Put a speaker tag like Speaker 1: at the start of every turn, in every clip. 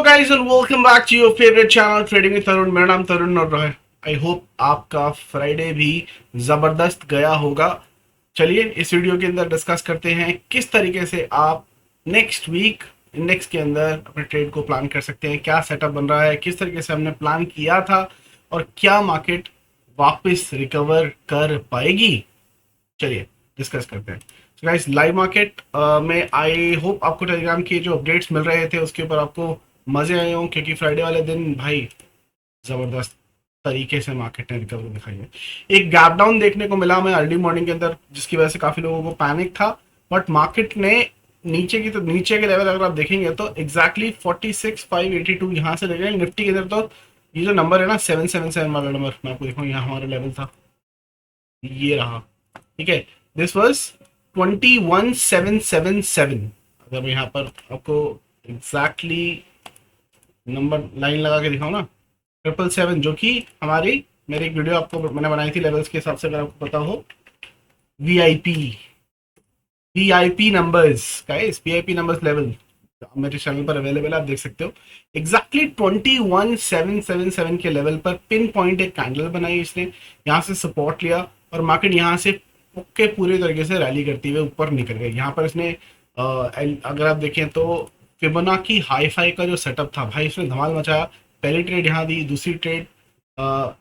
Speaker 1: guys and welcome back to your favorite channel trading with Tarun. मेरा नाम तरुण और I hope आपका फ्राइडे भी जबरदस्त गया होगा। चलिए इस वीडियो के अंदर डिस्कस करते हैं किस तरीके से आप नेक्स्ट वीक इंडेक्स के अंदर अपने ट्रेड को प्लान कर सकते हैं, क्या सेटअप बन रहा है, किस तरीके से हमने प्लान किया था और क्या मार्केट वापस रिकवर कर पाएगी। चलिए डिस्कस करते हैं। गाइस लाइव मार्केट में आई होप आपको टेलीग्राम के जो अपडेट्स मिल रहे थे उसके ऊपर आपको मजे आए हों, क्योंकि फ्राइडे वाले दिन भाई जबरदस्त तरीके से मार्केट ने रिकवरी दिखाई है। एक गैप डाउन देखने को मिला हमें अर्ली मॉर्निंग के अंदर, जिसकी वजह से काफी लोगों को पैनिक था, बट मार्केट ने नीचे के लेवल अगर आप देखेंगे तो एग्जैक्टली 46,582 यहाँ से लेके निफ्टी के अंदर तो ये जो नंबर है ना 777 वाला नंबर, मैं आपको दिखाऊँ, यहाँ हमारा लेवल था, ये रहा। ठीक है, दिस वॉज 21,777। अगर मैं यहाँ पर आपको एग्जैक्टली नंबर लाइन लगा के दिखाऊँ ना 777, जो कि हमारी मेरी एक वीडियो आपको मैंने बनाई थी लेवल्स के हिसाब से, अगर आपको पता हो वीआईपी नंबर्स का वीआईपी नंबर्स लेवल मेरे चैनल पर अवेलेबल है, आप देख सकते हो। एग्जैक्टली 21,777 के लेवल पर पिन पॉइंट एक कैंडल बनाई इसने, यहाँ से सपोर्ट लिया और मार्केट यहाँ से के पूरे तरीके से रैली करते हुए ऊपर निकल गए। यहाँ पर इसने अगर आप देखें तो फिबोनाची हाई फाई का जो सेटअप था भाई, इसने धमाल मचाया। पहली ट्रेड यहाँ दी, दूसरी ट्रेड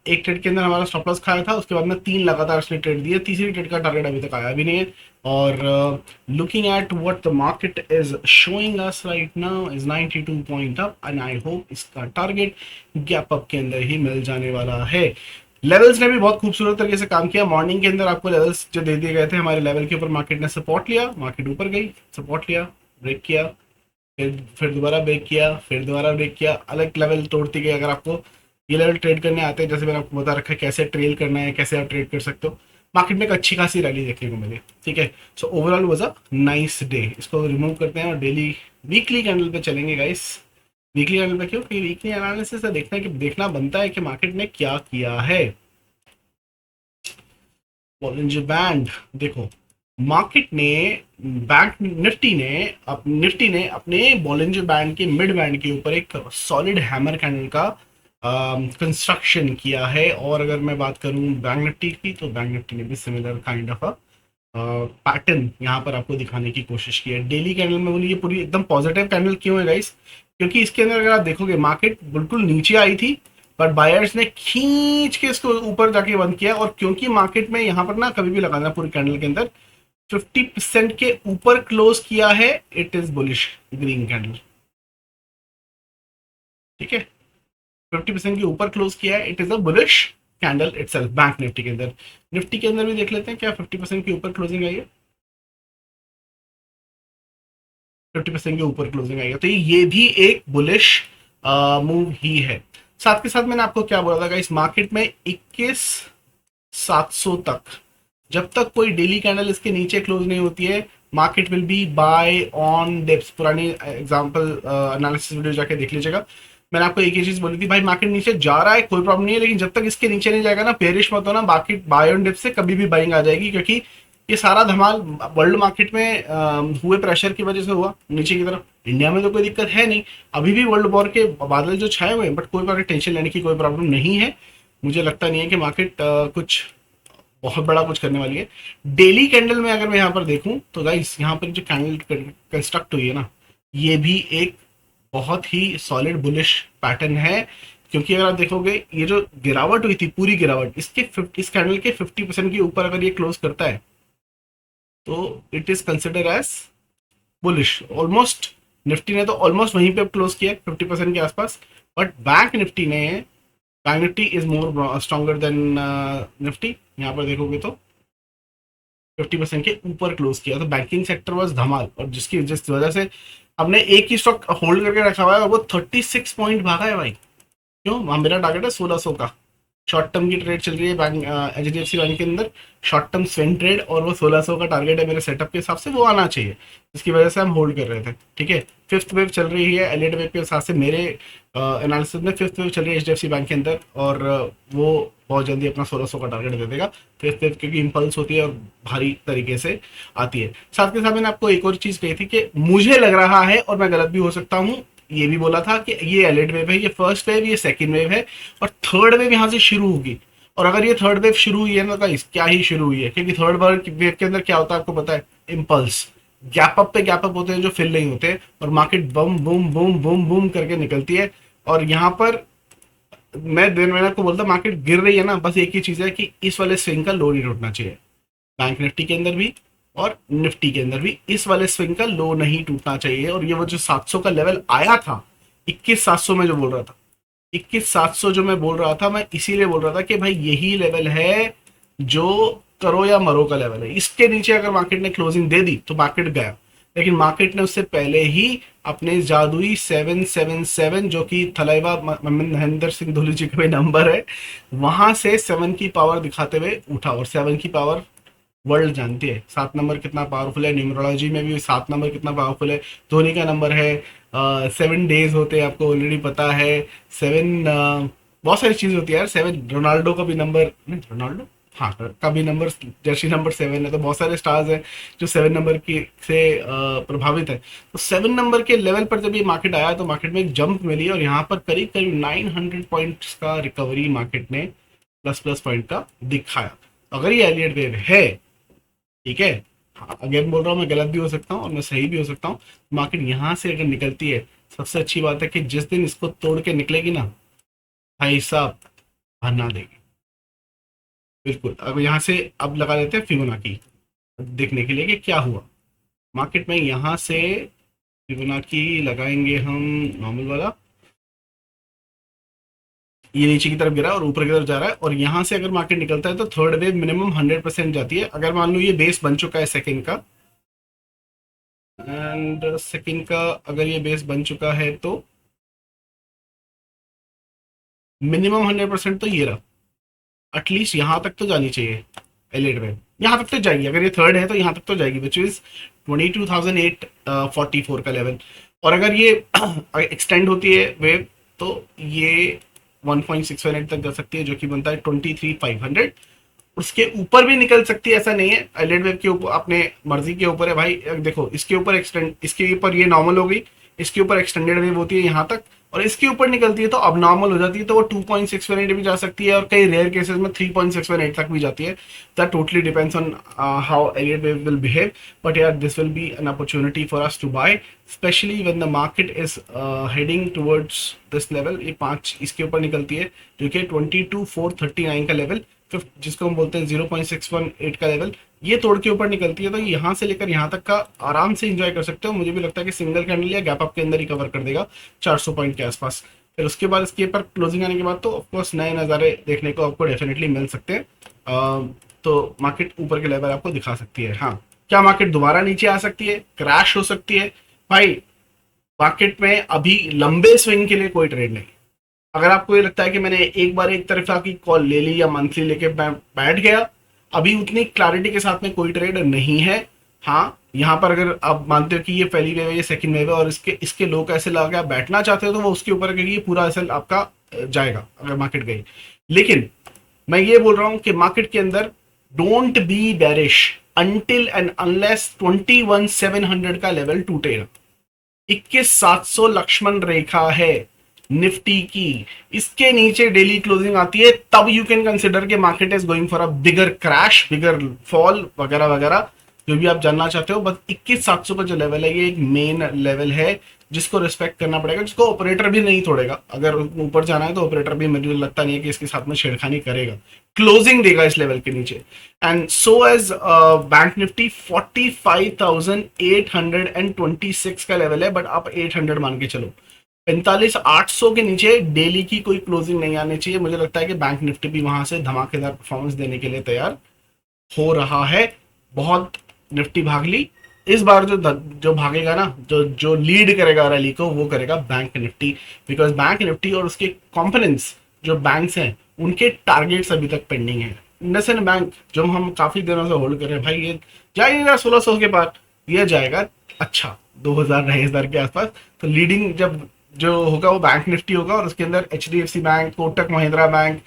Speaker 1: एक ट्रेड के अंदर हमारा स्टॉप लॉस खाया था, उसके बाद में 3 लगातार इसने ट्रेड दिए, तीसरी ट्रेड का टारगेट अभी तक आया भी नहीं है। और looking at what the market is showing us right now is 92 point up and I hope इसका टारगेट गैप अप के अंदर ही मिल जाने वाला है। लेवल्स ने भी बहुत खूबसूरत तरीके से काम किया। मॉर्निंग के अंदर आपको लेवल्स जो दे दिए गए थे हमारे लेवल के ऊपर, मार्केट ने सपोर्ट लिया, मार्केट ऊपर गई, सपोर्ट लिया, ब्रेक किया, फिर दोबारा ब्रेक किया, फिर दोबारा ब्रेक किया, अलग लेवल तोड़ती गई। अगर आपको ये लेवल ट्रेड करने आते हैं, जैसे मैंने आपको बता रखा है कैसे ट्रेल करना है, कैसे आप ट्रेड कर सकते हो, मार्केट में एक अच्छी खासी रैली देखने को मिली। ठीक है, so overall was a nice day. इसको रिमूव करते हैं और डेली वीकली कैंडल पे चलेंगे गाइस। वीकली कैंडल पे क्यों? क्योंकि वीकली एनालिसिस से देखना बनता है कि मार्केट ने क्या किया है। बॉलिंजर बैंड देखो, मार्केट ने निफ्टी ने अपने बॉलिंजर बैंड के मिड बैंड के ऊपर एक सॉलिड हैमर कैंडल का कंस्ट्रक्शन किया है। और अगर मैं बात करूं बैंक निफ्टी की, तो बैंक निफ्टी ने भी similar kind of a pattern यहाँ पर आपको दिखाने की कोशिश की है। डेली कैंडल में बोलिए पूरी एकदम पॉजिटिव कैंडल क्यों है गाइस? क्योंकि इसके अंदर अगर आप देखोगे मार्केट बिल्कुल नीचे आई थी, पर बायर्स ने खींच के इसको ऊपर जाके बंद किया। और क्योंकि मार्केट में यहाँ पर ना कभी भी लगाना पूरी कैंडल के अंदर 50% के ऊपर क्लोज किया है, it is bullish green candle. ठीक है, 50% के ऊपर क्लोज किया है, it is a bullish candle itself. Bank Nifty के अंदर, निफ्टी के अंदर भी देख लेते हैं क्या 50% के ऊपर क्लोजिंग आई है। 50% के ऊपर क्लोजिंग आई है, तो ये भी एक बुलिश मूव ही है। साथ के साथ मैंने आपको क्या बोला था इस मार्केट में 21,700 तक, जब तक कोई डेली कैंडल इसके नीचे क्लोज नहीं होती है, market will be buy on dips. पुरानी एग्जांपल एनालिसिस वीडियो जाके देख लीजिएगा। मैंने आपको एक ही चीज बोली थी, भाई मार्केट नीचे जा रहा है कोई प्रॉब्लम नहीं है, लेकिन जब तक इसके नीचे नहीं जाएगा ना, पेरिश मत होना, मार्केट बाय ऑन डिप्स से कभी भी बाइंग आ जाएगी। क्योंकि ये सारा धमाल वर्ल्ड मार्केट में हुए प्रेशर की वजह से हुआ नीचे की तरफ। इंडिया में तो कोई दिक्कत है नहीं, अभी भी वर्ल्ड वॉर के बादल जो छाए हुए हैं, बट कोई मार्केट टेंशन लेने की कोई प्रॉब्लम नहीं है। मुझे लगता नहीं है कि मार्केट कुछ बहुत बड़ा कुछ करने वाली है। डेली कैंडल में अगर मैं यहाँ पर देखूं तो गाइस यहाँ पर जो कैंडल कंस्ट्रक्ट हुई है ना, ये भी एक बहुत ही सॉलिड बुलिश पैटर्न है। क्योंकि अगर आप देखोगे ये जो गिरावट हुई थी, पूरी गिरावट इस कैंडल के 50% के ऊपर अगर ये क्लोज करता है तो it is consider as bullish. Almost Nifty ने तो ऑलमोस्ट वहीं पे क्लोज किया 50% के आसपास, but bank Nifty is more stronger than Nifty. यहाँ पर देखोगे तो 50% के ऊपर क्लोज किया, तो बैंकिंग सेक्टर वाज धमाल। और जिस वजह से हमने एक ही स्टॉक होल्ड करके रखा हुआ है और वो 36 पॉइंट भागा है भाई। क्यों? मेरा टारगेट है 1600 का। शॉर्ट टर्म की ट्रेड चल रही है बैंक HDFC बैंक के अंदर, शॉर्ट टर्म स्विंग ट्रेड, और वो 1600 का टारगेट है मेरे सेटअप के हिसाब से, वो आना चाहिए, जिसकी वजह से हम होल्ड कर रहे थे। ठीक है, 5th वेव चल रही है एलियट वेव के हिसाब से, मेरे एनालिसिस में 5th वेव चल रही है HDFC बैंक के अंदर, और वो बहुत जल्दी अपना 1600 का टारगेट दे देगा। 5th वेव क्योंकि इंपल्स होती है और भारी तरीके से आती है। साथ के साथ मैंने आपको एक और चीज कही थी कि मुझे लग रहा है, और मैं गलत भी हो सकता हूँ, ये भी बोला था कि ये एलिड वेव है, ये फर्स्ट वेव, ये सेकंड वेव है, और थर्ड वेव यहाँ से शुरू होगी। और अगर ये थर्ड वेव शुरू हुई है ना गाइस, क्या ही शुरू हुई है, क्योंकि थर्ड वेव के अंदर क्या होता है आपको पता है, इम्पल्स, गैप अप पे गैप अप होते हैं जो फिल नहीं होते, और मार्केट बम बूम बूम बूम बूम करके निकलती है। और यहाँ पर मैंने आपको बोलता, मार्केट गिर रही है ना, बस एक ही चीज है कि इस वाले स्विंग का लो नहीं टूटना चाहिए, बैंक निफ्टी के अंदर भी और निफ्टी के अंदर भी इस वाले स्विंग का लो नहीं टूटना चाहिए। और ये वो जो 700 का लेवल आया था, 21,700 में जो बोल रहा था, 21,700 जो मैं बोल रहा था, मैं इसीलिए बोल रहा था कि भाई यही लेवल है जो करो या मरो का लेवल है। इसके नीचे अगर मार्केट ने क्लोजिंग दे दी तो मार्केट गया, लेकिन मार्केट ने उससे पहले ही अपने जादुई 777 जो कि थलाइवा महेंद्र सिंह धोनी जी का भी नंबर है, वहां से 7 की पावर दिखाते हुए उठा। और 7 की पावर वर्ल्ड जानती है, 7 नंबर कितना पावरफुल है, न्यूमरोलॉजी में भी 7 नंबर कितना पावरफुल है। धोनी का नंबर है 7 डेज होते हैं, आपको ऑलरेडी पता है। 7 बहुत सारी चीज होती है यार। 7 रोनाल्डो का भी नंबर, नहीं रोनाल्डो, हाँ का भी नंबर, जर्सी नंबर 7 है। तो बहुत सारे स्टार्स हैं जो 7 नंबर की से प्रभावित है। तो 7 नंबर के लेवल पर जब ये मार्केट आया तो मार्केट में एक जंप मिली, और यहाँ पर करीब करीब 900 पॉइंट्स का रिकवरी मार्केट ने प्लस प्लस पॉइंट का दिखाया। अगर ये एलियट वेव है, ठीक है, हाँ अगेन बोल रहा हूँ, मैं गलत भी हो सकता हूँ और मैं सही भी हो सकता हूँ। मार्केट यहाँ से अगर निकलती है, सबसे अच्छी बात है कि जिस दिन इसको तोड़ के निकलेगी ना भाई साहब, भरना देगी बिल्कुल। अब यहाँ से अब लगा लेते हैं फिबोनाची देखने के लिए कि क्या हुआ मार्केट में। यहाँ से फिबोनाची लगाएंगे हम, नॉर्मल वाला, ये नीचे की तरफ गिरा और ऊपर की तरफ जा रहा है, और यहाँ से अगर मार्केट निकलता है तो थर्ड वेव मिनिमम 100% जाती है। अगर मान लो ये बेस बन चुका है सेकंड का, एंड सेकंड का अगर ये बेस बन चुका है तो मिनिमम 100% तो ये रहा, एटलीस्ट यहाँ तक तो जानी चाहिए एलिट वेव, यहाँ तक तो जाएगी। अगर ये थर्ड है तो यहाँ तक तो जाएगी, विच इज 22,844 का लेवल। और अगर ये एक्सटेंड होती है वेव तो ये 1.618 तक जा सकती है, जो कि बनता है 23,500। उसके ऊपर भी निकल सकती है, ऐसा नहीं है। एलिट वेव के ऊपर अपने मर्जी के ऊपर है भाई। देखो इसके ऊपर एक्सटेंड, इसके ऊपर ये नॉर्मल हो गई, इसके ऊपर एक्सटेंडेड वेव होती है यहाँ तक, और इसके ऊपर निकलती है तो अब नॉर्मल हो जाती है, तो वो 2.618 भी जा सकती है, और कई रेयर केसेस में 3.618 तक भी जाती है। That totally depends on how Elliott wave will behave, but यार this will be an opportunity for us to buy, especially when the market is heading towards this level. ये 5 इसके ऊपर निकलती है जो कि 22,439 का लेवल, जिसको हम बोलते हैं 0.618 का लेवल, ये तोड़ के ऊपर निकलती है, तो यहाँ से लेकर यहाँ तक का आराम से एंजॉय कर सकते हो। मुझे भी लगता है कि सिंगल कैंडल या गैप अप के अंदर ही कवर कर देगा 400 पॉइंट के आसपास। फिर उसके बाद इसके पर क्लोजिंग आने के बाद तो ऑफकोर्स नए नज़ारे देखने को आपको डेफिनेटली मिल सकते हैं। तो मार्केट ऊपर के लेवल आपको दिखा सकती है। हाँ, क्या मार्केट दोबारा नीचे आ सकती है, क्रैश हो सकती है? भाई मार्केट में अभी लंबे स्विंग के लिए कोई ट्रेड नहीं। अगर आपको ये लगता है कि मैंने एक बार एक तरफा की कॉल ले ली या मंथली लेके मैं बैठ गया, अभी उतनी क्लैरिटी के साथ में कोई ट्रेड नहीं है। हाँ, यहाँ पर अगर आप मानते हो कि ये पहली वेव है, ये सेकंड वेव है, और इसके लो कैसे लगा आप बैठना चाहते हो, तो वो उसके ऊपर क्योंकि ये पूरा असल आपका जाएगा अगर मार्केट गई। लेकिन मैं ये बोल रहा हूं कि मार्केट के अंदर don't be bearish until and unless 21,700 का लेवल टूटेगा। 21,700 लक्ष्मण रेखा है निफ्टी की, इसके नीचे डेली क्लोजिंग आती है तब यू कैन कंसिडर के market is going for a bigger crash, bigger fall वगैरह वगैरह, जो भी आप जानना चाहते हो। बस 21,700 का जो लेवल है ये एक मेन लेवल है जिसको रिस्पेक्ट करना पड़ेगा, जिसको ऑपरेटर भी नहीं तोड़ेगा। अगर ऊपर जाना है तो ऑपरेटर भी, मुझे लगता नहीं है कि इसके साथ में छेड़खानी करेगा, क्लोजिंग देगा इस लेवल के नीचे। And so as bank Nifty 45,826 का लेवल है, बट आप 800 मान के चलो। 45,800 के नीचे डेली की कोई क्लोजिंग नहीं आनी चाहिए। मुझे लगता है कि बैंक निफ्टी भी वहां से धमाकेदार परफॉर्मेंस देने के लिए तैयार हो रहा है। बहुत निफ्टी भाग ली इस बार, जो भागेगा ना, जो लीड करेगा रैली को, वो करेगा bank Nifty, because bank Nifty और उसके कंपोनेंट्स जो बैंक्स हैं उनके टारगेट्स अभी तक पेंडिंग है। इंडसइंड बैंक जो हम काफी दिनों से होल्ड कर रहे हैं, भाई ये जा ही नहीं रहा 1600 के पार, ये जाएगा अच्छा 2,000 2,500 के आसपास। तो लीडिंग जब जो होगा वो बैंक निफ्टी होगा, और उसके अंदर HDFC bank, Kotak Mahindra bank,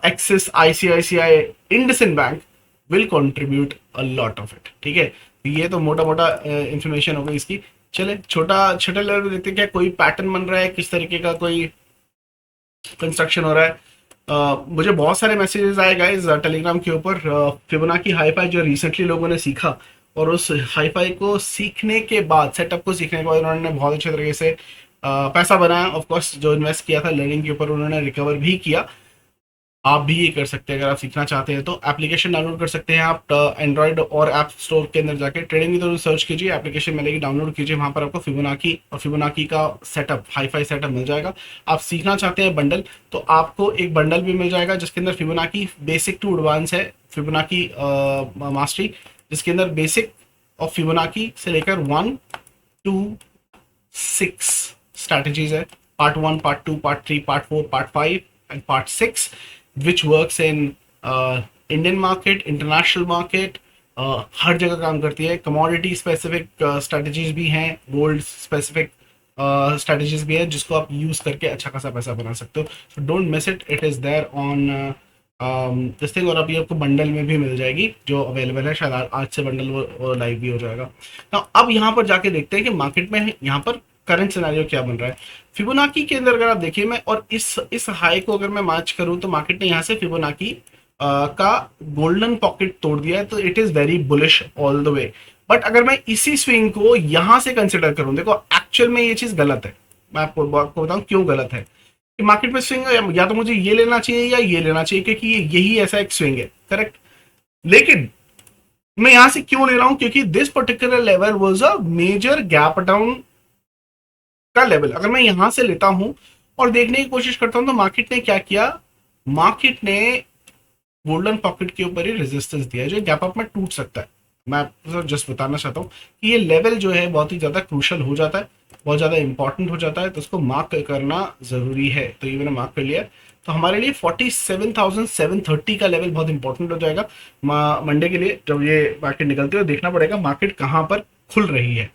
Speaker 1: axis, ICICI, IndusInd bank will contribute a lot of it. ठीक है, ये तो मोटा मोटा इंफॉर्मेशन हो गई इसकी। चले छोटा छोटा लेवल पे देखते हैं क्या कोई पैटर्न बन रहा है, किस तरीके का कोई कंस्ट्रक्शन हो रहा है। मुझे बहुत सारे मैसेजेस आए गाइस टेलीग्राम के ऊपर फिबोनाची हाईफाई जो रिसेंटली लोगों ने सीखा, और उस हाईफाई को सीखने के बाद, सेटअप को सीखने के बाद उन्होंने बहुत अच्छे तरीके से पैसा बनाया। ऑफ कोर्स जो इन्वेस्ट किया था लर्निंग के ऊपर उन्होंने रिकवर भी किया। आप भी ये कर सकते हैं, अगर आप सीखना चाहते हैं तो एप्लीकेशन डाउनलोड कर सकते हैं आप एंड्रॉइड और ऐप स्टोर के अंदर जाके ट्रेडिंग की तो सर्च कीजिए, एप्लीकेशन मिलेगी, डाउनलोड कीजिए, वहां पर आपको फिबोनाची और फिबोनाची का सेटअप, हाईफाई सेटअप मिल जाएगा। आप सीखना चाहते हैं बंडल, तो आपको एक बंडल भी मिल जाएगा जिसके अंदर फिबोनाची बेसिक टू एडवांस है, फिबोनाची मास्टरी, जिसके अंदर बेसिक और फिबोनाची से लेकर 1 to 6 strategies है, part 1, part 2, part 3, part 4, part 5 and part 6, which works in Indian market, international market, हर जगह काम करती है। कमोडिटी स्पेसिफिक स्ट्रेटजीज भी हैं, गोल्ड स्पेसिफिक स्ट्रेटजीज भी है जिसको आप यूज करके अच्छा खासा पैसा बना सकते हो। So don't miss it, it is there on this thing. और अभी आपको बंडल में भी मिल जाएगी जो अवेलेबल है, शायद आज से बंडल वो लाइव भी हो जाएगा। तो अब यहाँ पर जाके देखते हैं कि मार्केट में यहाँ पर करंट सिनेरियो क्या बन रहा है। फिबोनाची के अंदर अगर आप देखिए, मैं और इस हाई को अगर मैं मैच करूं तो मार्केट ने यहाँ से फिबोनाची का गोल्डन पॉकेट तोड़ दिया है, तो it is very bullish all the way. But अगर मैं इसी स्विंग को यहां से कंसिडर करूं, देखो एक्चुअल में ये चीज गलत है, मैं आपको बताऊं क्यों गलत है। कि मार्केट में स्विंग या तो मुझे ये लेना चाहिए या ये लेना चाहिए, क्योंकि यही ऐसा एक स्विंग है, करेक्ट। लेकिन मैं यहां से क्यों ले रहा हूं, क्योंकि this particular level was a major gap down का लेवल। अगर मैं यहां से लेता हूं और देखने की कोशिश करता हूं तो मार्केट ने क्या किया, मार्केट ने गोल्डन पॉकेट के ऊपर ही रेजिस्टेंस दिया है जो गैप अप में टूट सकता है। मैं आपको जस्ट बताना चाहता हूं कि ये लेवल जो है बहुत ही ज्यादा क्रूशल हो जाता है, बहुत ज्यादा इंपॉर्टेंट हो जाता है, तो उसको मार्क करना जरूरी है। तो ये मैंने मार्क कर लिया। तो हमारे लिए 47,730 का लेवल बहुत इंपॉर्टेंट हो जाएगा मंडे के लिए। जब ये मार्केट निकलती है देखना पड़ेगा मार्केट कहां पर खुल रही है।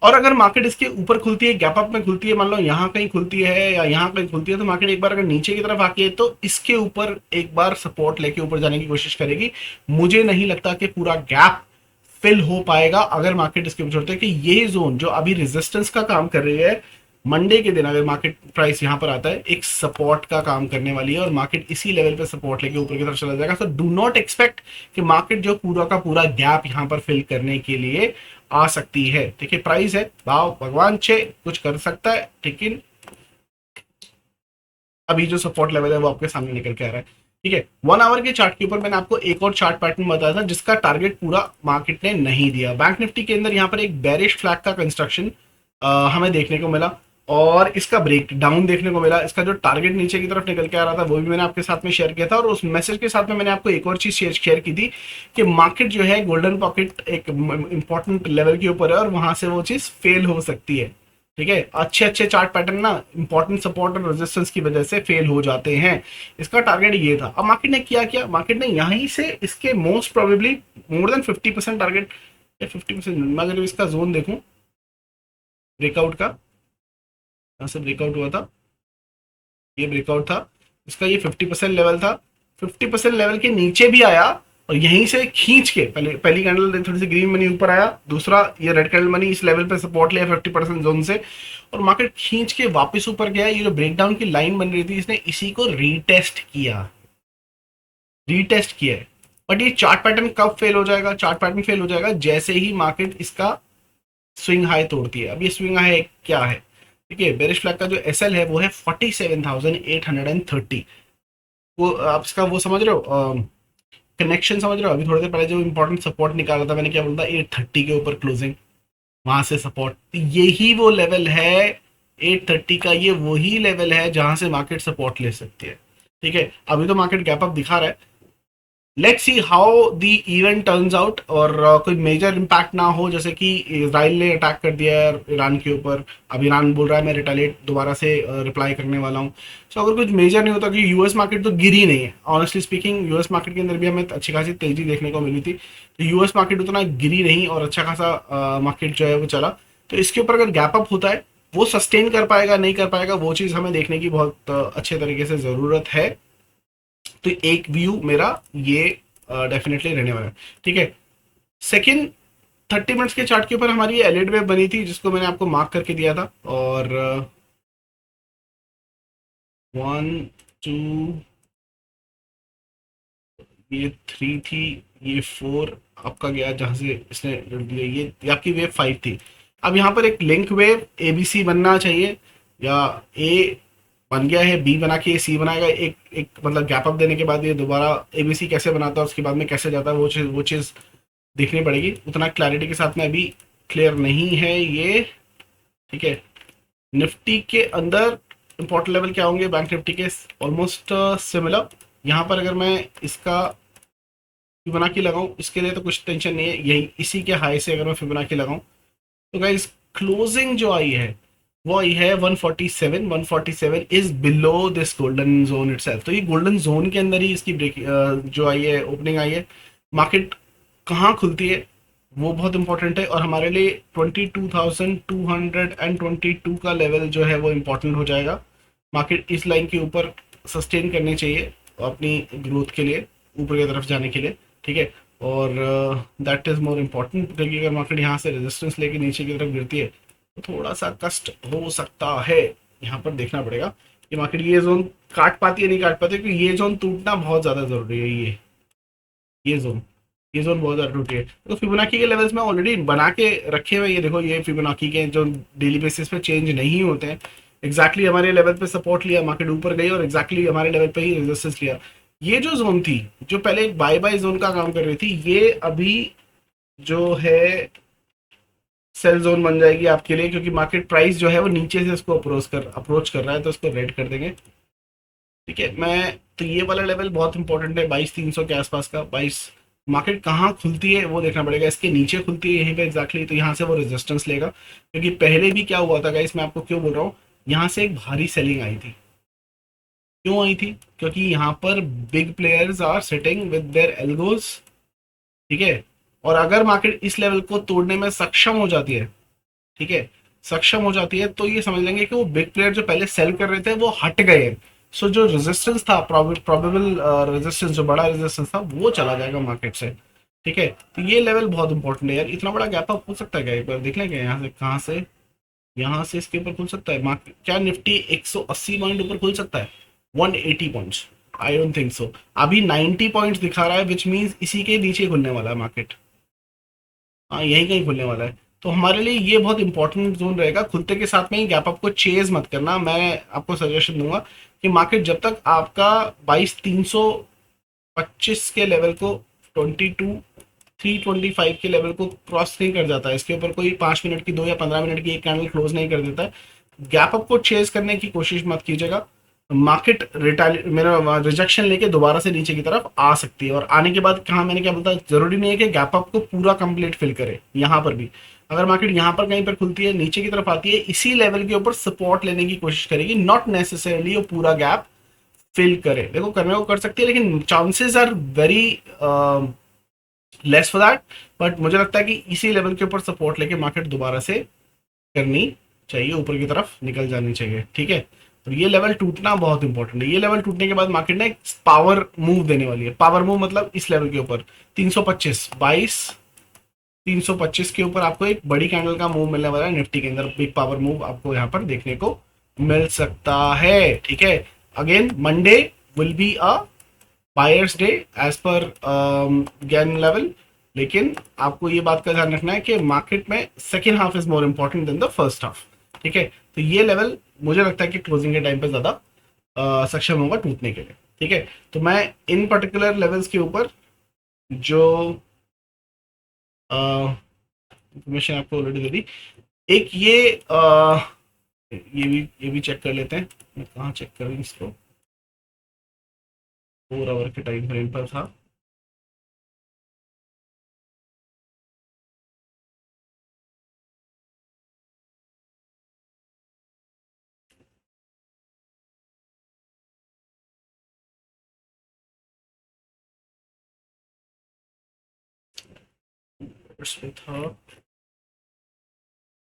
Speaker 1: और अगर मार्केट इसके ऊपर खुलती है, गैप अप में खुलती है, मान लो यहाँ कहीं खुलती है या यहाँ कहीं खुलती है, तो मार्केट एक बार अगर नीचे की तरफ आके तो इसके ऊपर एक बार सपोर्ट लेके ऊपर जाने की कोशिश करेगी। मुझे नहीं लगता कि पूरा गैप फिल हो पाएगा अगर मार्केट इसके ऊपर छोड़ते हैं, कि ये जोन जो अभी रेजिस्टेंस का काम कर रही है, मंडे के दिन अगर मार्केट प्राइस यहाँ पर आता है एक सपोर्ट का काम करने वाली है और मार्केट इसी लेवल पे सपोर्ट लेके ऊपर की तरफ चला जाएगा। तो डू नॉट एक्सपेक्ट कि मार्केट जो पूरा का पूरा गैप यहाँ पर फिल करने के लिए आ सकती है। ठीक है, प्राइस है, भाव भगवान छे कुछ कर सकता है, लेकिन अभी जो सपोर्ट लेवल है वो आपके सामने निकल के आ रहा है। ठीक है, 1 आवर के चार्ट के ऊपर मैंने आपको एक और चार्ट पैटर्न बताया था जिसका टारगेट पूरा मार्केट ने नहीं दिया। बैंक निफ्टी के अंदर यहाँ पर एक बेरिश फ्लैग का कंस्ट्रक्शन हमें देखने को मिला और इसका ब्रेक डाउन देखने को मिला। इसका जो टारगेट नीचे की तरफ निकल के आ रहा था वो भी मैंने आपके साथ में शेयर किया था, और उस मैसेज के साथ में मैंने आपको एक और चीज शेयर की थी कि मार्केट जो है गोल्डन पॉकेट एक इंपॉर्टेंट लेवल के ऊपर है और वहां से वो चीज फेल हो सकती है। ठीक है, अच्छे अच्छे चार्ट पैटर्न ना इंपॉर्टेंट सपोर्ट और रेजिस्टेंस की वजह से फेल हो जाते हैं। इसका टारगेट ये था। अब मार्केट ने क्या किया, मार्केट ने यहीं से इसके most probably more than 50% target या 50%, मैं अगर इसका जोन देखूं ब्रेकआउट का, यहाँ से ब्रेकआउट हुआ था, ये ब्रेकआउट था इसका, ये 50% लेवल था। 50% लेवल के नीचे भी आया और यहीं से खींच के पहली कैंडल थोड़ी सी ग्रीन मनी ऊपर आया, दूसरा ये रेड कैंडल मनी इस लेवल पे सपोर्ट लिया 50% जोन से और मार्केट खींच के वापस ऊपर गया। ये जो ब्रेकडाउन की लाइन बन रही थी इसने इसी को रीटेस्ट किया है। बट ये चार्ट पैटर्न कब फेल हो जाएगा, चार्ट पैटर्न फेल हो जाएगा जैसे ही मार्केट इसका स्विंग हाई तोड़ती है। अब ये स्विंग हाई क्या है, देखिए बेरिश फ्लैग का जो एसएल है वो है 47,830। वो आप इसका वो समझ रहे हो कनेक्शन समझ रहे हो। अभी थोड़ी देर पहले जो इंपॉर्टेंट सपोर्ट निकाला था मैंने, क्या बोलता 830 के ऊपर क्लोजिंग, वहां से सपोर्ट, यही वो लेवल है 830 का, ये वही लेवल है जहां से मार्केट सपोर्ट ले सकती है। ठीक है, अभी तो मार्केट गैप अप दिखा रहा है, let's see how the event turns out. और कोई मेजर इम्पैक्ट ना हो, जैसे कि इसराइल ने अटैक कर दिया है ईरान के ऊपर, अब ईरान बोल रहा है मैं रिटेलिएट दोबारा से रिप्लाई करने वाला हूँ। सो अगर कुछ मेजर नहीं होता, कि यूएस मार्केट तो गिरी नहीं है, ऑनेस्टली स्पीकिंग यूएस मार्केट के अंदर भी हमें अच्छी खासी तेजी देखने को मिली थी, तो यूएस मार्केट उतना गिरी नहीं और अच्छा खासा मार्केट जो है वो चला। तो इसके ऊपर अगर गैप अप होता है, वो सस्टेन कर पाएगा नहीं कर पाएगा वो चीज़ हमें देखने की बहुत अच्छे तरीके से ज़रूरत है। तो एक व्यू मेरा ये डेफिनेटली रहने वाला है। ठीक है, सेकंड 30 मिनट्स के चार्ट के ऊपर हमारी ये एलिड वेव बनी थी जिसको मैंने आपको मार्क करके दिया था, और 1 2 ये 3 थी, ये 4 आपका गया जहां से इसने जुड़ दिया, ये आपकी वेव 5 थी। अब यहाँ पर एक लिंक वेव ABC बनना चाहिए, या ए बन गया है, बी बना के सी बनाएगा, एक एक मतलब गैप अप देने के बाद ये दोबारा ABC कैसे बनाता है उसके बाद में कैसे जाता है वो चीज़ देखनी पड़ेगी। उतना क्लैरिटी के साथ में अभी क्लियर नहीं है ये, ठीक है। निफ्टी के अंदर इंपॉर्टेंट लेवल क्या होंगे, बैंक निफ्टी के ऑलमोस्ट सिमिलर। यहाँ पर अगर मैं इसका फिबोनाची लगाऊं, इसके लिए तो कुछ टेंशन नहीं है, यही इसी के हाई से अगर मैं फिबोनाची लगाऊं तो गाइस क्लोजिंग जो आई है वो आई है 147। 147 is below this golden zone itself. तो ये गोल्डन जोन के अंदर ही इसकी ब्रेक जो आई है, ओपनिंग आई है। मार्केट कहाँ खुलती है वो बहुत इंपॉर्टेंट है, और हमारे लिए 22,222 का लेवल जो है वो इम्पोर्टेंट हो जाएगा। मार्केट इस लाइन के ऊपर सस्टेन करनी चाहिए अपनी ग्रोथ के लिए, ऊपर की तरफ जाने के लिए, ठीक है। और दैट इज़ मोर इम्पॉर्टेंट, क्योंकि अगर मार्केट यहाँ से रेजिस्टेंस लेके नीचे की तरफ गिरती है तो थोड़ा सा कष्ट हो सकता है। यहाँ पर देखना पड़ेगा कि मार्केट ये जोन काट पाती है नहीं काट पाती है, क्योंकि ये जोन टूटना बहुत ज़्यादा ज़रूरी है। ये जोन ये जोन बहुत ज़्यादा टूटी है। तो फिबोनाची के लेवल्स में ऑलरेडी बना के रखे हुए, ये देखो, ये फिबोनाची के जो डेली बेसिस पे चेंज नहीं होते हैं, एग्जैक्टली हमारे लेवल पे सपोर्ट लिया, मार्केट ऊपर गई और एग्जैक्टली हमारे लेवल पे ही रेजिस्टेंस लिया। ये जो जोन थी जो पहले एक बाय बाय जोन का काम कर रही थी, ये अभी जो है सेल जोन बन जाएगी आपके लिए, क्योंकि मार्केट प्राइस जो है वो नीचे से इसको अप्रोच कर रहा है, तो इसको रेड कर देंगे, ठीक है। मैं तो ये वाला लेवल बहुत इंपॉर्टेंट है 22,300 के आसपास का। 22 मार्केट कहाँ खुलती है वो देखना पड़ेगा, इसके नीचे खुलती है यहीं पे एग्जैक्टली, तो यहाँ से वो रेजिस्टेंस लेगा। क्योंकि पहले भी क्या हुआ था गाइस, मैं आपको क्यों बोल रहा हूँ, यहाँ से एक भारी सेलिंग आई थी। क्यों आई थी, क्योंकि यहाँ पर big players are sitting with their algos, ठीक है। और अगर मार्केट इस लेवल को तोड़ने में सक्षम हो जाती है, ठीक है, सक्षम हो जाती है, तो ये समझ लेंगे कि वो बिग प्लेयर जो पहले सेल कर रहे थे वो हट गए हैं। सो जो रेजिस्टेंस था, प्रोबेबल रेजिस्टेंस, जो बड़ा रेजिस्टेंस था, वो चला जाएगा मार्केट से, ठीक है। तो ये लेवल बहुत इंपॉर्टेंट है यार। इतना बड़ा गैप अप हो सकता है क्या, एक बार देख लेंगे यहाँ से, कहाँ से, यहाँ से इसके ऊपर खुल सकता है मार्केट, क्या निफ्टी 180 पॉइंट ऊपर खुल सकता है, 180 points? I don't think so. अभी 90 पॉइंट्स दिखा रहा है, विच मीन्स इसी के नीचे खुलने वाला है मार्केट। हाँ, यही कहीं खुलने वाला है। तो हमारे लिए ये बहुत इंपॉर्टेंट जोन रहेगा। खुलते के साथ में ही गैप अप को चेज मत करना। मैं आपको सजेशन दूंगा कि मार्केट जब तक आपका 22,325 के लेवल को, 22,325 के लेवल को क्रॉस नहीं कर जाता है, इसके ऊपर कोई 5 मिनट की, 2 या 15 मिनट की एक कैंडल क्लोज नहीं कर देता है, गैप अप को चेज करने की कोशिश मत कीजिएगा। मार्केट मेरा रिजेक्शन लेके दोबारा से नीचे की तरफ आ सकती है, और आने के बाद कहा, मैंने क्या बोलता, जरूरी नहीं है कि गैप अप को पूरा कंप्लीट फिल करे। यहाँ पर भी अगर मार्केट यहाँ पर कहीं पर खुलती है, नीचे की तरफ आती है, इसी लेवल के ऊपर सपोर्ट लेने की कोशिश करेगी, नॉट नेसेसरली वो पूरा गैप फिल करे। देखो, करने को कर सकती है, लेकिन chances are very less for that. But मुझे लगता है कि इसी लेवल के ऊपर सपोर्ट लेके मार्केट दोबारा से करनी चाहिए, ऊपर की तरफ निकल जानी चाहिए, ठीक है। तो ये लेवल टूटना बहुत इंपॉर्टेंट है। ये लेवल टूटने के बाद मार्केट ने एक पावर मूव देने वाली है। पावर मूव मतलब इस लेवल के ऊपर 325, 325 के ऊपर आपको एक बड़ी कैंडल का मूव मिलने वाला है। निफ्टी के अंदर बिग पावर मूव आपको यहाँ पर देखने को मिल सकता है, ठीक है। Again Monday will be a buyers day as per Gann level, लेकिन आपको ये बात का ध्यान रखना है कि मार्केट में second half is more important than the first half, ठीक है। तो ये लेवल मुझे लगता है कि क्लोजिंग के टाइम पे ज्यादा सक्षम होगा टूटने के लिए, ठीक है। तो मैं इन पर्टिकुलर लेवल्स के ऊपर जो इंफॉर्मेशन आपको ऑलरेडी दे दी, एक ये भी चेक कर लेते हैं। मैं कहाँ चेक करूँ इसको, 4 आवर के टाइम फ्रेम पर था। इसमें था,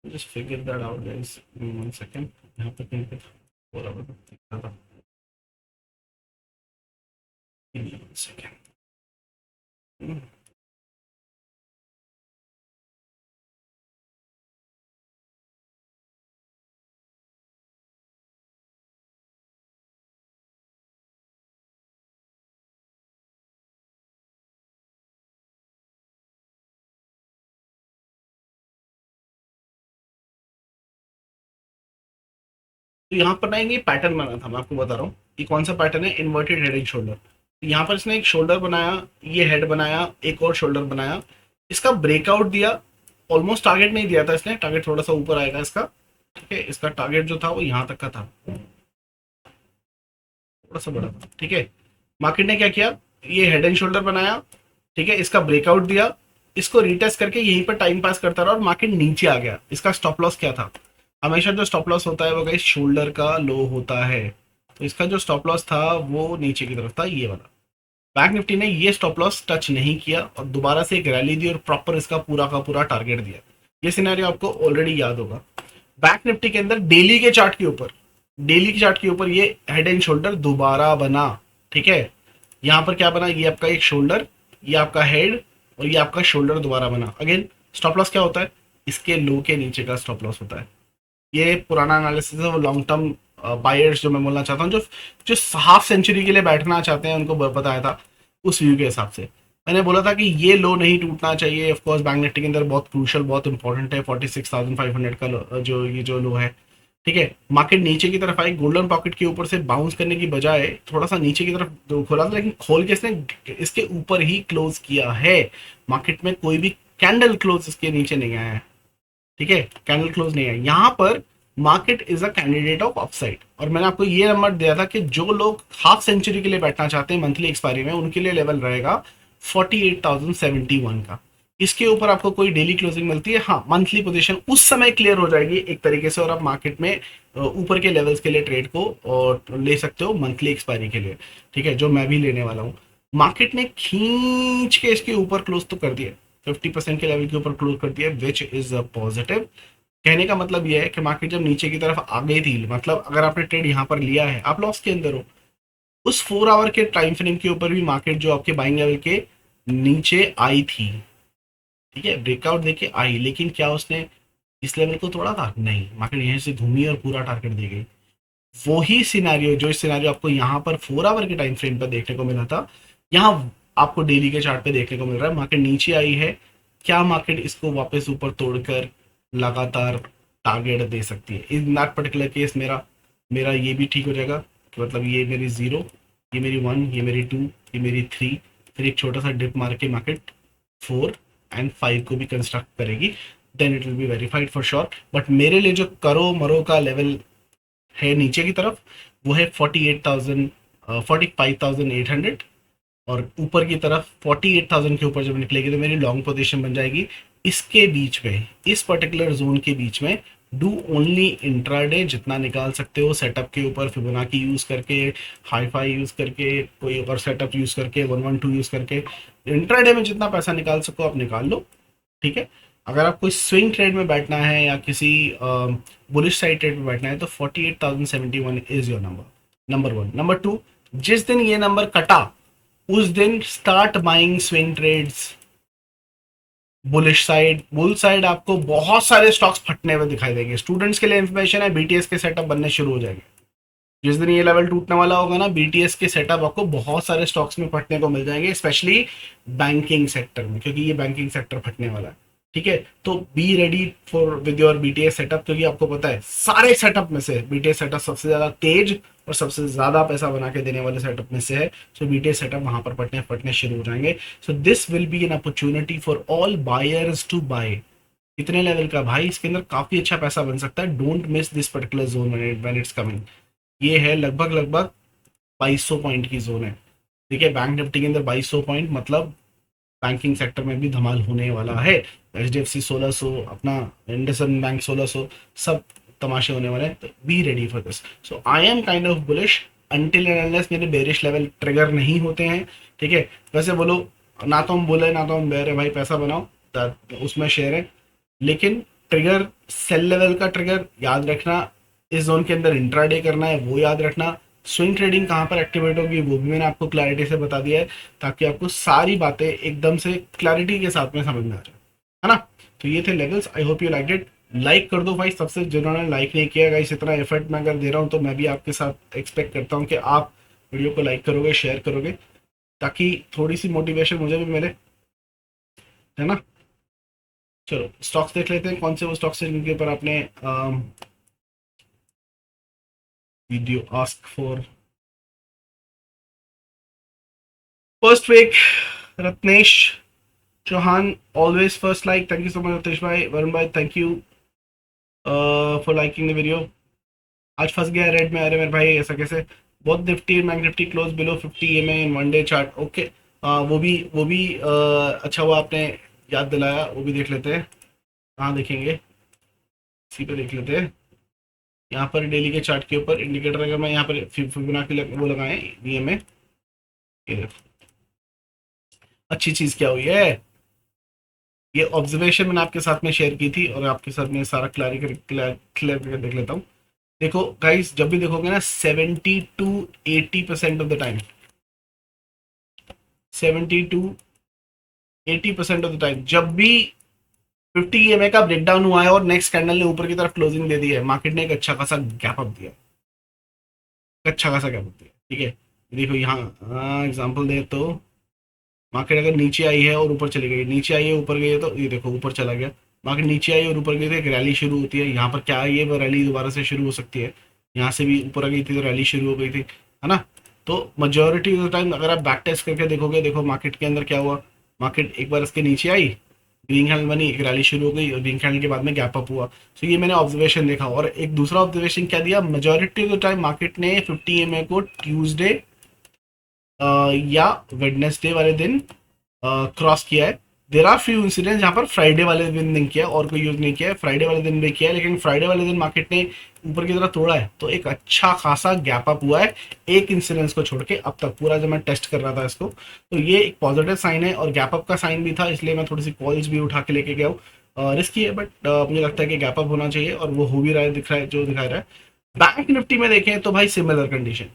Speaker 1: just figure that out guys, 1 second। यहाँ पे कहीं पे था, 4 आवर दिखा था, 1 second। तो यहाँ पर ना ये पैटर्न बना था, मैं आपको बता रहा हूँ ये कौन सा पैटर्न है, इन्वर्टेड हेड एंड शोल्डर। यहाँ पर इसने एक शोल्डर बनाया, ये हेड बनाया, एक और शोल्डर बनाया, इसका ब्रेकआउट दिया। ऑलमोस्ट टारगेट नहीं दिया था इसने, टारगेट थोड़ा सा ऊपर आएगा इसका, ठीक है। इसका टारगेट जो था वो यहाँ तक का था, थोड़ा सा बड़ा था, ठीक है। मार्केट ने क्या किया, ये हेड एंड शोल्डर बनाया, ठीक है, इसका ब्रेकआउट दिया, इसको रिटेस्ट करके यहीं पर टाइम पास करता रहा और मार्केट नीचे आ गया। इसका स्टॉप लॉस क्या था, हमेशा जो स्टॉप लॉस होता है वो गाइस शोल्डर का लो होता है। तो इसका जो स्टॉप लॉस था वो नीचे की तरफ था, ये वाला। बैंक निफ्टी ने ये स्टॉप लॉस टच नहीं किया और दोबारा से एक रैली दी और प्रॉपर इसका पूरा का पूरा टारगेट दिया। ये सिनेरियो आपको ऑलरेडी याद होगा। बैंक निफ्टी के अंदर डेली के चार्ट के ऊपर, डेली के चार्ट के ऊपर ये हेड एंड शोल्डर दोबारा बना, ठीक है। यहाँ पर क्या बना, ये आपका एक शोल्डर, ये आपका हेड और ये आपका शोल्डर दोबारा बना। अगेन स्टॉप लॉस क्या होता है, इसके लो के नीचे का स्टॉप लॉस होता है। ये पुराना एनालिसिस है, वो लॉन्ग टर्म बायर्स जो मैं बोलना चाहता हूँ, जो जो हाफ सेंचुरी के लिए बैठना चाहते हैं उनको बताया था उस व्यू के हिसाब से। मैंने बोला था कि ये लो नहीं टूटना चाहिए। ऑफकोर्स बैंक निफ्टी के अंदर बहुत क्रूशल, बहुत इंपॉर्टेंट है 46,500 का जो ये जो लो है, ठीक है। मार्केट नीचे की तरफ आई, गोल्डन पॉकेट के ऊपर से बाउंस करने की बजाय थोड़ा सा नीचे की तरफ खोला था, लेकिन खोल के इसने इसके ऊपर ही क्लोज किया है। मार्केट में कोई भी कैंडल क्लोज इसके नीचे नहीं आया है, ठीक है, कैंडल क्लोज नहीं है यहाँ पर। Market is a candidate of upside. और मैंने आपको ये नंबर दिया था कि जो लोग हाफ सेंचुरी के लिए बैठना चाहते हैं मंथली एक्सपायरी में, उनके लिए लेवल रहेगा 48,071 का। इसके ऊपर आपको कोई डेली क्लोजिंग मिलती है, हाँ मंथली पोजीशन उस समय क्लियर हो जाएगी एक तरीके से, और आप मार्केट में ऊपर के लेवल्स के लिए ट्रेड को और ले सकते हो मंथली एक्सपायरी के लिए, ठीक है, जो मैं भी लेने वाला हूँ। मार्केट ने खींच के इसके ऊपर क्लोज तो कर दिया, 50% के लेवल के ऊपर क्लोज कर दिया, विच इज अ पॉजिटिव। कहने का मतलब यह है कि मार्केट जब नीचे की तरफ आ गई थी, मतलब अगर आपने ट्रेड यहाँ पर लिया है, आप लॉस के अंदर हो, उस 4 आवर के टाइम फ्रेम के ऊपर भी मार्केट जो आपके बाइंग लेवल के नीचे आई थी, ठीक है, ब्रेकआउट देके आई, लेकिन क्या उसने इस लेवल को तोड़ा था, नहीं। मार्केट यहीं से घूमी और पूरा टारगेट दे गई। वही सिनेरियो जो इस सिनेरियो आपको यहाँ पर 4 आवर के टाइम फ्रेम पर देखने को मिला था, यहाँ आपको डेली के चार्ट पे देखने को मिल रहा है। मार्केट नीचे आई है, क्या मार्केट इसको वापस ऊपर तोड़कर लगातार टारगेट दे सकती है? इन दैट पर्टिकुलर केस मेरा मेरा ये भी ठीक हो जाएगा कि मतलब ये मेरी 0, ये मेरी 1, ये मेरी 2, ये मेरी 3, फिर एक छोटा सा डिप मार के मार्केट 4 एंड 5 को भी कंस्ट्रक्ट करेगी, then it will be verified for sure. But मेरे लिए जो करो मरो का लेवल है नीचे की तरफ, वो है 45,800, और ऊपर की तरफ 48,000 के ऊपर जब निकलेगी तो मेरी लॉन्ग पोजीशन बन जाएगी इसके बीच में, इस पर्टिकुलर जोन के बीच में। डू ओनली इंट्राडे, जितना निकाल सकते हो सेटअप के ऊपर, फिबोनाची यूज करके, हाईफाई यूज करके, कोई और सेटअप यूज करके, 112 यूज करके, इंट्राडे में जितना पैसा निकाल सको आप निकाल लो, ठीक है। अगर आप कोई स्विंग ट्रेड में बैठना है या किसी बुलिश साइड ट्रेड में बैठना है तो 48,071 is your number, number 1। Number 2, जिस दिन ये नंबर कटा उस दिन start buying swing trades, bullish side, bull side आपको बहुत सारे स्टॉक्स फटने हुए दिखाई देंगे। स्टूडेंट्स के लिए इंफॉर्मेशन है, बीटीएस के सेटअप बनने शुरू हो जाएंगे। जिस दिन ये लेवल टूटने वाला होगा ना, बीटीएस के सेटअप आपको बहुत सारे स्टॉक्स में फटने को मिल जाएंगे, स्पेशली बैंकिंग सेक्टर में, क्योंकि ये बैंकिंग सेक्टर फटने वाला है, ठीक है। तो be ready for with your BTS setup, क्योंकि आपको पता है सारे सेटअप में से बीटीएस सेटअप सबसे ज्यादा तेज और सबसे ज्यादा पैसा बना के देने वाले सेटअप में से है। सो बीटीएस सेटअप वहां पर फटने फटने शुरू हो जाएंगे। So this will be an opportunity for all buyers to buy. कितने लेवल का भाई, इसके अंदर काफी अच्छा पैसा बन सकता है। Don't miss this particular zone when it's coming. ये है लगभग लगभग 2200 पॉइंट की जोन है, ठीक है। बैंक निफ्टी के अंदर 2200 पॉइंट मतलब बैंकिंग सेक्टर में भी धमाल होने वाला है। एचडीएफसी 1600, अपना इंडसइंड बैंक 1600, सब तमाशे होने वाले हैं। तो be ready for this. So I am kind of bullish until and unless मेरे बेरिश लेवल ट्रिगर नहीं होते हैं, ठीक है। वैसे बोलो, ना तो हम बोले ना तो हम बेर है भाई, पैसा बनाओ उसमें शेयर है, लेकिन ट्रिगर सेल लेवल का ट्रिगर याद रखना, इस जोन के अंदर इंट्राडे करना है वो याद रखना, स्विंग ट्रेडिंग कहाँ पर एक्टिवेट होगी वो भी मैंने आपको क्लैरिटी से बता दिया है, ताकि आपको सारी बातें एकदम से क्लैरिटी के साथ में समझ में आ जाए, है ना। तो ये थे levels. I hope you like it. Like कर दो भाई, सबसे जिन्होंने लाइक नहीं किया गाइस, इतना एफर्ट मैं अगर दे रहा हूँ तो मैं भी आपके साथ एक्सपेक्ट करता हूँ कि आप वीडियो को लाइक करोगे, शेयर करोगे, ताकि थोड़ी सी मोटिवेशन मुझे भी मिले, है ना। चलो स्टॉक्स देख लेते हैं, कौन से वो स्टॉक्स हैं जिनके ऊपर आपने video ask for first week Ratnesh Chauhan always first like, thank you so much Ratnesh भाई। वरुण भाई thank you for liking the video. आज फंस गया रेड में, अरे मेरे भाई ऐसा कैसे? बहुत Nifty and bank Nifty close below 50 EMA in one day chart. Okay, वो भी अच्छा हुआ आपने याद दिलाया, वो भी देख लेते हैं। कहाँ देखेंगे? इसी पे देख लेते हैं। यहाँ पर डेली के चार्ट के ऊपर इंडिकेटर, अगर मैं यहाँ पर फिबोनाची वो लगाए EMA, ये देखो अच्छी चीज़ क्या हुई है। ये ऑब्जर्वेशन मैंने आपके साथ में शेयर की थी और आपके साथ में सारा क्लियर करके देख लेता हूँ। देखो गाइस, जब भी देखोगे ना 70 to 80% of the time, 70 to 80% of the time जब भी 50 EMA का ब्रेकडाउन हुआ है और नेक्स्ट कैंडल ने ऊपर की तरफ क्लोजिंग दे दी है, मार्केट ने एक अच्छा खासा गैप अप दिया, अच्छा खासा गैप अप दिया। ठीक है, देखो यहाँ एग्जांपल दे तो मार्केट अगर नीचे आई है और ऊपर चली गई, नीचे आई है ऊपर गई है, तो ये देखो ऊपर चला गया। मार्केट नीचे आई और ऊपर गई तो एक रैली शुरू होती है। यहाँ पर क्या है, ये रैली दोबारा से शुरू हो सकती है। यहाँ से भी ऊपर आ गई थी तो रैली शुरू हो गई थी, है ना। तो मेजोरिटी ऑफ द टाइम अगर आप बैक टेस्ट करके देखोगे, देखो मार्केट के अंदर क्या हुआ। मार्केट एक बार इसके नीचे आई, ग्रीन कैंडल बनी, एक रैली शुरू हो गई और ग्रीन कैंडल के बाद में गैप अप हुआ। तो ये मैंने ऑब्जर्वेशन देखा। और एक दूसरा ऑब्जर्वेशन क्या दिया, majority of the time market ने 50 EMA को ट्यूसडे या वेडनेसडे वाले दिन क्रॉस किया है। देर आर फ्यू इंसिडेंट्स जहाँ पर फ्राइडे वाले दिन नहीं किया और कोई यूज नहीं किया है, फ्राइडे वाले दिन भी किया है, लेकिन फ्राइडे वाले दिन मार्केट ने ऊपर की तरफ तोड़ा है तो एक अच्छा खासा गैप अप हुआ है एक इंसिडेंस को छोड़ के। अब तक पूरा जब मैं टेस्ट कर रहा था इसको, तो ये एक पॉजिटिव साइन है और गैप अप का साइन भी था, इसलिए मैं थोड़ी सी कॉल्स भी उठा के लेके गया हूँ। रिस्की है बट मुझे लगता है कि गैप अप होना चाहिए और वो हो भी रहा है, दिख रहा है जो दिखा रहा है। बैंक निफ्टी में देखें तो भाई सिमिलर कंडीशन,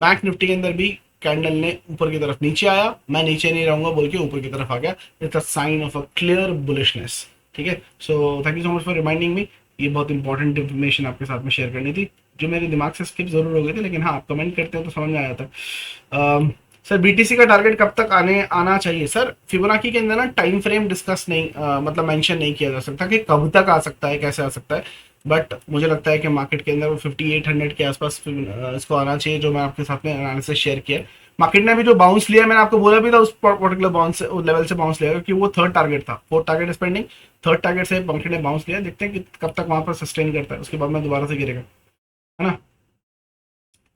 Speaker 1: बैंक निफ्टी के अंदर भी कैंडल ने ऊपर की तरफ नीचे आया, मैं नीचे नहीं रहूंगा बोल के ऊपर की तरफ आ गया। It's a sign of a clear bullishness. ठीक है, so thank you so much for reminding me. ये बहुत इंपॉर्टेंट इन्फॉर्मेशन आपके साथ में शेयर करनी थी जो मेरे दिमाग से स्किप जरूर हो गए थे, लेकिन हाँ आप कमेंट करते हो तो समझ में आया था। सर बीटीसी का टारगेट कब तक आना चाहिए? सर फिबोनाची के अंदर ना टाइम फ्रेम डिस्कस नहीं मतलब मेंशन नहीं किया जा सकता कि कब तक आ सकता है, कैसे आ सकता है। बट मुझे लगता है कि मार्केट के अंदर वो 5800 के आसपास इसको आना चाहिए, जो मैं आपके साथ में एनालिसिस शेयर किया। मार्केट ने भी जो बाउंस लिया, मैंने आपको बोला भी था उस पर्टिकुलर बाउंस लेवल से बाउंस लिया, क्योंकि वो थर्ड टारगेट था, fourth target spending, third target से मार्केट ने बाउंस लिया। देखते हैं कि कब तक वहां पर सस्टेन करता है, उसके बाद में दोबारा से गिरेगा, है ना।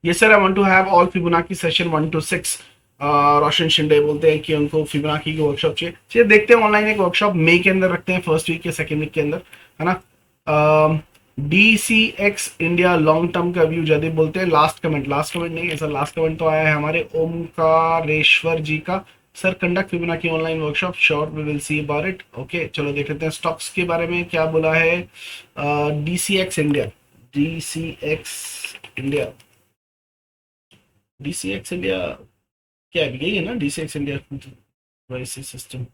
Speaker 1: Yes sir, I want to have all Fibonacci session 1 to 6। Roshan Shinde बोलते हैं कि उनको फिबोनाची की वर्कशॉप चाहिए। चलिए देखते हैं, ऑनलाइन एक वर्कशॉप मई के अंदर रखते हैं, फर्स्ट वीक के सेकंड वीक के अंदर, है ना। DCX इंडिया लॉन्ग टर्म का व्यू जयदीप बोलते हैं। लास्ट कमेंट नहीं है सर, लास्ट कमेंट तो आया है हमारे ओमकारेश्वर जी का। Sir conduct Fibonacci online workshop, sure we will see about it. Okay चलो देख लेते हैं स्टॉक्स के बारे में क्या बोला है। DCX India, DCX India, DCX India क्या है, यही है ना DCX India price system.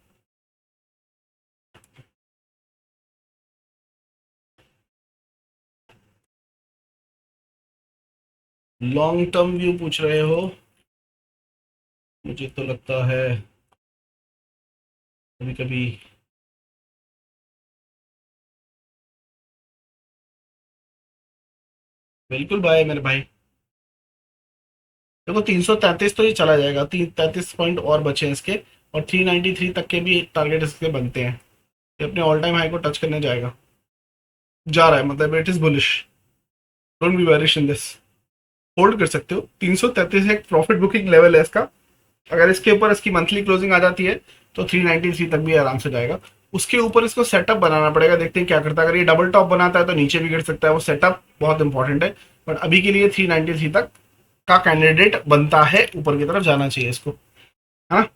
Speaker 1: Long term view पूछ रहे हो? मुझे तो लगता है कभी कभी बिल्कुल भाई मेरे भाई। देखो 333 तो ये चला जाएगा, 33 पॉइंट और बचे हैं इसके, और 393 तक के भी टारगेट इसके बनते हैं। ये अपने ऑल टाइम हाई को टच करने जाएगा, जा रहा है, मतलब it is bullish, don't be bearish in this. Hold कर सकते हो, 333 एक प्रॉफिट बुकिंग लेवल है इसका। अगर इसके ऊपर इसकी मंथली क्लोजिंग आ जाती है तो 393 तक भी आराम से जाएगा। उसके ऊपर इसको सेटअप बनाना पड़ेगा, देखते हैं क्या करता है। अगर ये डबल टॉप बनाता है तो नीचे भी गिर सकता है, वो सेटअप बहुत इंपॉर्टेंट है। बट अभी के लिए 393 तक का कैंडिडेट बनता है, ऊपर की तरफ जाना चाहिए इसको, है ना।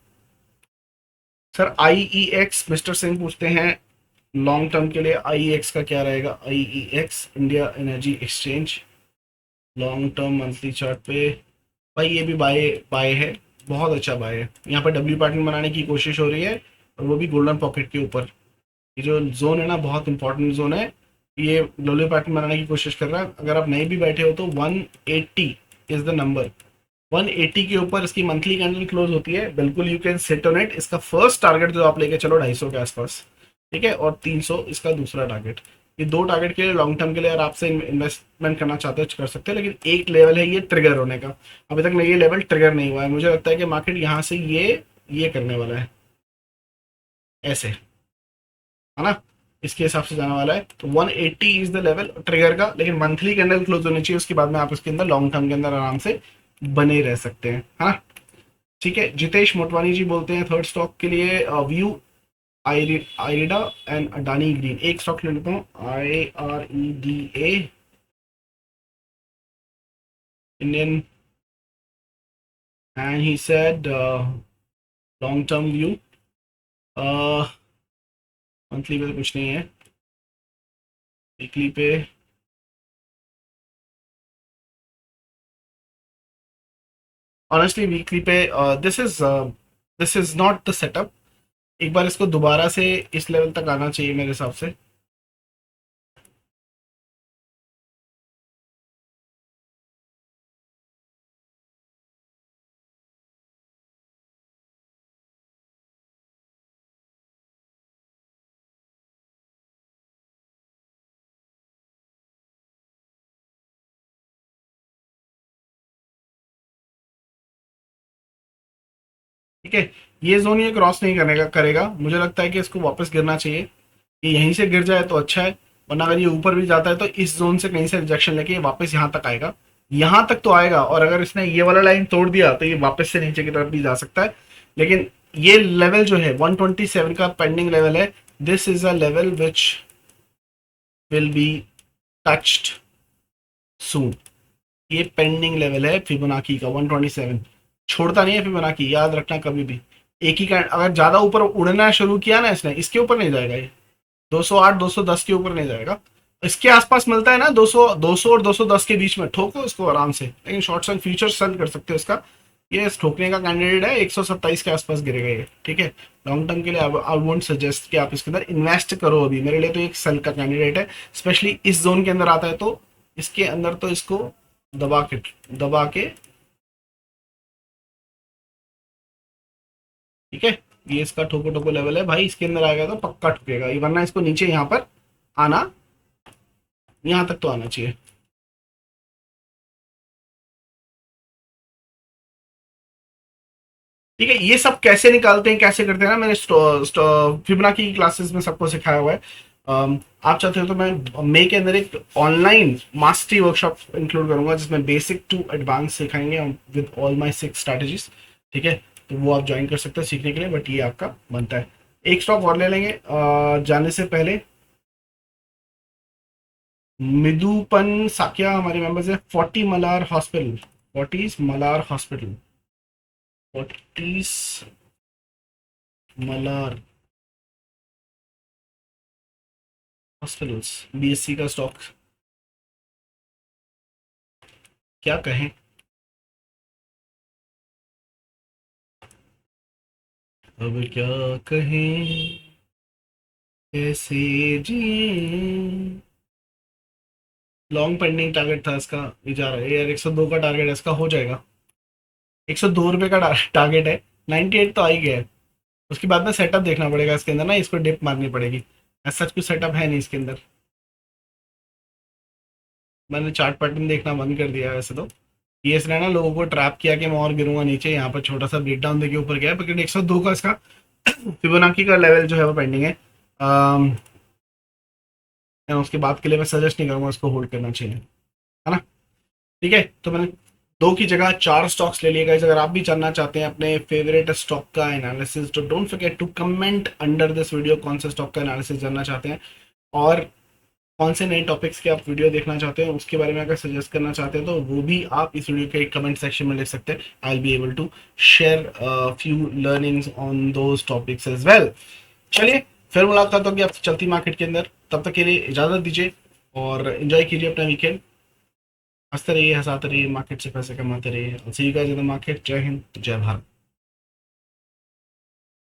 Speaker 1: सर IEX मिस्टर सिंह पूछते हैं लॉन्ग टर्म के लिए IEX का क्या रहेगा। IEX India energy exchange long term monthly chart पे भाई ये भी बाय बाय है, बहुत अच्छा बाय है। यहाँ पर डब्ल्यू पैटर्न बनाने की कोशिश हो रही है और वो भी गोल्डन पॉकेट के ऊपर। ये जो जोन है ना बहुत इंपॉर्टेंट जोन है, ये डब्ल्यू पैटर्न बनाने की कोशिश कर रहा है। अगर आप नहीं भी बैठे हो तो 180 इज द नंबर, 180 के ऊपर इसकी मंथली कैंडल क्लोज होती है, बिल्कुल you can set on it. इसका फर्स्ट टारगेट जो आप लेके चलो 250 के आसपास, ठीक है, और 300 इसका दूसरा टारगेट। ये दो टारगेट के लिए लॉन्ग टर्म के लिए अगर आपसे इन्वेस्टमेंट करना चाहते हो कर सकते हो, लेकिन एक लेवल है ये ट्रिगर होने का, अभी तक ये लेवल ट्रिगर नहीं हुआ है। मुझे लगता है कि मार्केट यहाँ से ये करने वाला है ऐसे, है ना, इसके हिसाब से जाने वाला है। तो 180 इज द लेवल ट्रिगर का, लेकिन मंथली कैंडल क्लोज होनी चाहिए, उसके बाद में आप इसके अंदर लॉन्ग टर्म के अंदर आराम से बने रह सकते हैं, है ना। ठीक है, जितेश मोटवानी जी बोलते हैं थर्ड स्टॉक के लिए व्यू आईरिडा एंड अडानी ग्रीन। एक स्टॉक ले लेता हूँ, IREDA Indian, and he said long term view, monthly पे तो कुछ नहीं है, वीकली पे ऑनेस्टली वीकली पे this is not the setup. एक बार इसको दोबारा से इस लेवल तक आना चाहिए मेरे हिसाब से। ठीक है, ये जोन ये क्रॉस नहीं करने का करेगा, मुझे लगता है कि इसको वापस गिरना चाहिए। ये यहीं से गिर जाए तो अच्छा है, वरना अगर ये ऊपर भी जाता है तो इस जोन से कहीं से रिजेक्शन लेके ये वापस यहाँ तक आएगा, यहाँ तक तो आएगा। और अगर इसने ये वाला लाइन तोड़ दिया तो ये वापस से नीचे की तरफ भी जा सकता है। लेकिन ये लेवल जो है 127 का पेंडिंग लेवल है, this is a level which will be touched soon. ये पेंडिंग लेवल है फिबोनाची का 127, छोड़ता नहीं है फिबोनाची, याद रखना कभी भी। एक ही कैंड अगर ज्यादा ऊपर उड़ना शुरू किया ना इसने, इसके ऊपर नहीं जाएगा ये, 208 210 के ऊपर नहीं जाएगा। इसके आसपास मिलता है ना 200 और 210 के बीच में, ठोको इसको आराम से। लेकिन शॉर्ट्स एंड फ्यूचर्स सेल कर सकते हो इसका, ये ठोकने का कैंडिडेट है, 127 के आसपास गिरेगा ये। ठीक है, लॉन्ग टर्म के लिए आई वोंट सजेस्ट कि आप इसके अंदर इन्वेस्ट करो अभी, मेरे लिए तो एक सेल का कैंडिडेट है, स्पेशली इस जोन के अंदर आता है तो इसके अंदर तो इसको दबा के ठीक है। ये इसका ठोको ठोको लेवल है भाई, इसके अंदर आएगा तो पक्का ठुकेगा, वरना इसको नीचे यहाँ पर आना, यहाँ तक तो आना चाहिए। ठीक है, ये सब कैसे निकालते हैं कैसे करते हैं ना, मैंने फिबोनाची की क्लासेस में सबको सिखाया हुआ है। आप चाहते हो तो मैं मई के अंदर एक ऑनलाइन मास्टरी वर्कशॉप इंक्लूड करूंगा, जिसमें बेसिक टू एडवांस सिखाएंगे विद ऑल माय 6 स्ट्रैटेजीज। ठीक है, तो वो आप ज्वाइन कर सकते हैं सीखने के लिए, बट ये आपका बनता है। एक स्टॉक और ले लेंगे जाने से पहले। मिदुपन साकिया हमारे मेंबर्स है। 40 Malar hospital, 40 Malar hospitals, BSC का स्टॉक, क्या कहें। अब क्या कहें, कैसे जिए। लॉन्ग पेंडिंग टारगेट था इसका, ये जा रहा है यार, 102 का टारगेट है इसका, हो जाएगा। 102 रुपये का टारगेट है, 98 तो आ ही गया है। उसके बाद में सेटअप देखना पड़ेगा इसके अंदर ना, इसको डिप मारनी पड़ेगी, ऐसा कुछ सेटअप है नहीं इसके अंदर। मैंने चार्ट पैटर्न देखना बंद कर दिया है वैसे तो। ये इसने ना लोगों को ट्रैप किया कि मैं और गिरूंगा नीचे, यहाँ पर छोटा सा ब्रेकडाउन देके ऊपर गया, लेकिन 102 का इसका फिबोनाची का लेवल जो है वो पेंडिंग है। उसके बाद के लिए मैं सजेस्ट नहीं करूंगा इसको होल्ड करना चाहिए, है ना। ठीक है, तो मैंने 2 की जगह 4 स्टॉक्स ले लिए गाइस। अगर आप भी जानना चाहते हैं अपने फेवरेट स्टॉक का एनालिसिस, तो don't forget to comment under this video कौन से स्टॉक का एनालिसिस जानना चाहते हैं, और कौन से नए टॉपिक्स के आप वीडियो देखना चाहते हैं उसके बारे में अगर सजेस्ट करना चाहते हैं तो वो भी आप इस वीडियो के कमेंट सेक्शन में लिख सकते हैं। I will be able to share few learnings on those topics as well. चलिए फिर मुलाकात होगी आपसे चलती मार्केट के अंदर, तब तक के लिए इजाज़त दीजिए और एंजॉय कीजिए अपना वीकेंड। हंसते रहिए, हंसाते रहिए, मार्केट से पैसे कमाते रहिए। See you guys in the market. जय हिंद, जय भारत।